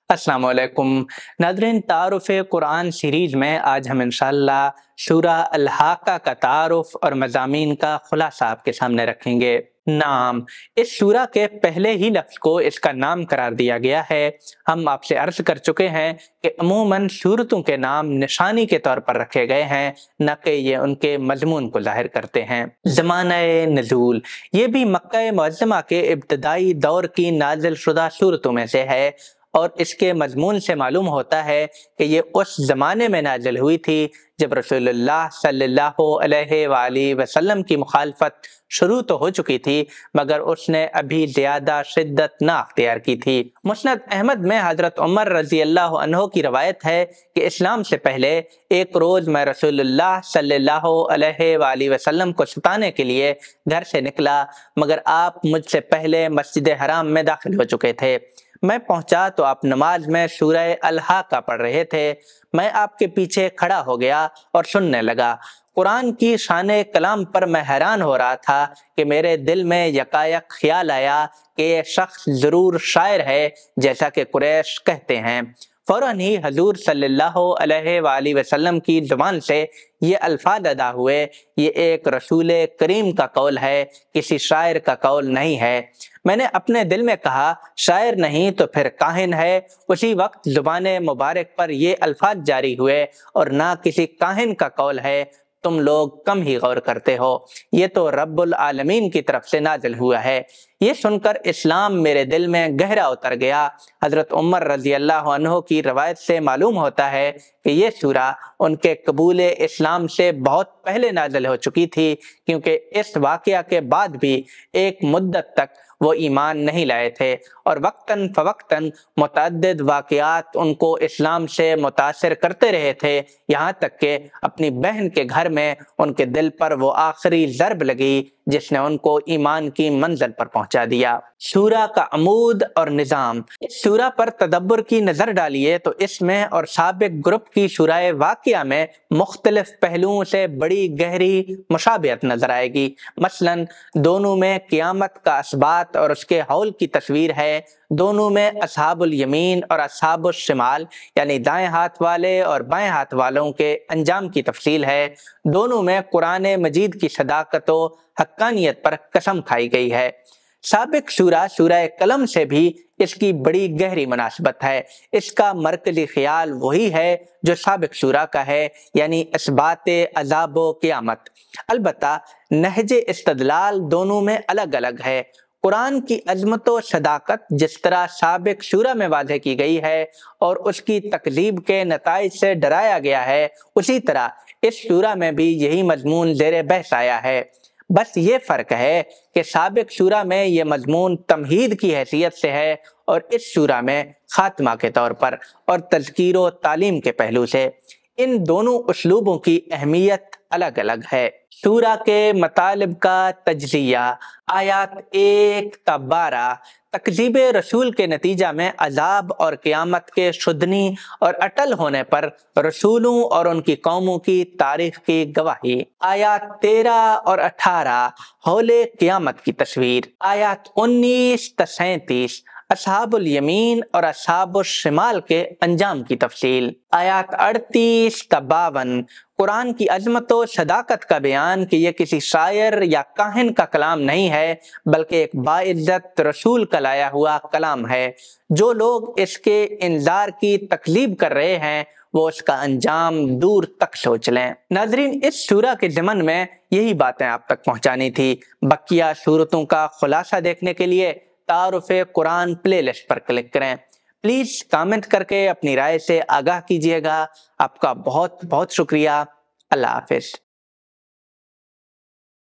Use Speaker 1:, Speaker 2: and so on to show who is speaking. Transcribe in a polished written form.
Speaker 1: अस्सलाम वालेकुम नाज़रीन, तारुफ़ कुरान सीरीज़ में आज हम इंशाअल्लाह सूरा अल-हाक़ा का तारुफ़ और मज़ामीन का खुलासा आपके सामने रखेंगे। नाम, इस सूरा के पहले ही लफ्ज़ को इसका नाम करार दिया गया है। हम आपसे अर्ज़ कर चुके हैं कि अमूमन सूरतों के नाम निशानी के तौर पर रखे गए हैं, न कि ये उनके मज़मून को ज़ाहिर करते हैं। ज़माने नज़ूल, ये भी मक्का मुअज़्ज़मा के इब्तिदाई दौर की नाज़िल शुदा सूरतों में से है और इसके मज़मून से मालूम होता है कि ये उस ज़माने में नाज़िल हुई थी जब रसूलुल्लाह सल्लल्लाहु अलैहि वसल्लम की मुखालफत शुरू तो हो चुकी थी, मगर उसने अभी ज़्यादा शिद्दत ना अख्तियार की थी। मुस्नद अहमद में हज़रत उमर रज़ी अल्लाह अन्हु की रवायत है कि इस्लाम से पहले एक रोज़ मैं रसूलुल्लाह सल्लल्लाहु अलैहि वसल्लम को सताने के लिए घर से निकला, मगर आप मुझसे पहले मस्जिद हराम में दाखिल हो चुके थे। मैं पहुंचा तो आप नमाज में सूरह अल-हाक़ा पढ़ रहे थे। मैं आपके पीछे खड़ा हो गया और सुनने लगा। कुरान की शान कलाम पर मैं हैरान हो रहा था कि मेरे दिल में यकायक ख्याल आया कि ये शख्स ज़रूर शायर है, जैसा कि कुरैश कहते हैं। फ़ौरन ही हजूर सल्लल्लाहु अलैहि वसल्लम की ज़ुबान से ये अल्फाज अदा हुए, ये एक रसूल करीम का कौल है, किसी शायर का कौल नहीं है। मैंने अपने दिल में कहा, शायर नहीं तो फिर काहिन है। उसी वक्त ज़ुबान मुबारक पर ये अल्फाज जारी हुए, और ना किसी काहिन का कौल है, तुम लोग कम ही गौर करते हो, ये तो रब्बुल आलमीन की तरफ से नाजिल हुआ है। ये सुनकर इस्लाम मेरे दिल में गहरा उतर गया। हज़रत उमर रज़ी अल्लाह अन्हु की रवायत से मालूम होता है कि ये सूरा उनके कबूल इस्लाम से बहुत पहले नाजिल हो चुकी थी, क्योंकि इस वाक़या के बाद भी एक मुद्दत तक वो ईमान नहीं लाए थे और वक्तन फ़वक्तन मुतअद्दिद वाक़यात उनको इस्लाम से मुतासिर करते रहे थे, यहाँ तक कि अपनी बहन के घर में उनके दिल पर वो आखिरी ज़र्ब लगी जिसने उनको ईमान की मंजिल पर पहुंचा दिया। सूरा का अमूद और निज़ाम, इस सूरा पर तदब्बर की नज़र डालिए तो इसमें और साबिक ग्रुप की सूराए वाक़िया में मुख्तलिफ पहलुओं से बड़ी गहरी मुशाबियत नज़र आएगी। मसलन दोनों में क़यामत का असबात और उसके हौल की तस्वीर है। दोनों में असहाबुल यमीन और असहाबुल शिमाल यानी दाएं हाथ वाले और बाएं हाथ वालों के अंजाम की तफसील है। दोनों में कुरान मजीद की सदाकत व हक्कानियत पर कसम खाई गई है। साबिक सूरह कलम से भी इसकी बड़ी गहरी मुनासबत है। इसका मरकजी ख्याल वही है जो साबिक सूरा का है, यानी असबात अज़ाब व क़यामत। अलबत्ता नहजे इस्तदलाल दोनों में अलग अलग है। कुरान की अज़मत व सदाकत जिस तरह साबिक सूरा में वाज़ेह की गई है और उसकी तकज़ीब के नताइज से डराया गया है, उसी तरह इस सूरा में भी यही मज़मून ज़ेरे बहस आया है। बस ये फ़र्क है कि साबिक सूरा में ये मज़मून तमहीद की हैसियत से है और इस सूरा में खात्मा के तौर पर और तज़कीर व तालीम के पहलू से। इन दोनों उसलूबों की अहमियत अलग अलग है। सूरा के मतालिब का तज्ज़िया, आयात 1 ता 12 तकज़ीब रसूल के नतीजा में अज़ाब और क़यामत के शुदनी और अटल होने पर रसूलों और उनकी कौमों की तारीख की गवाही। आयात 13 और 18 हौले क़यामत की तस्वीर। आयात 19 ता 37 असहाबुल यमीन और असहाबुल शिमाल के अंजाम की तफसील। आयात 38 ता 52 कुरान की अज़मत व सदाकत का बयान कि यह किसी शायर या काहिन का कलाम नहीं है, बल्कि एक बाइज्जत रसूल का लाया हुआ कलाम है। जो लोग इसके इंजार की तकलीब कर रहे हैं वो उसका अंजाम दूर तक सोच लें। नाज़रीन, इस सूरा के ज़मन में यही बातें आप तक पहुँचानी थी। बकिया सूरतों का खुलासा देखने के लिए तारुफ़ कुरान प्लेलिस्ट पर क्लिक करें। प्लीज़ कमेंट करके अपनी राय से आगाह कीजिएगा। आपका बहुत बहुत शुक्रिया। अल्लाह हाफ़िज़।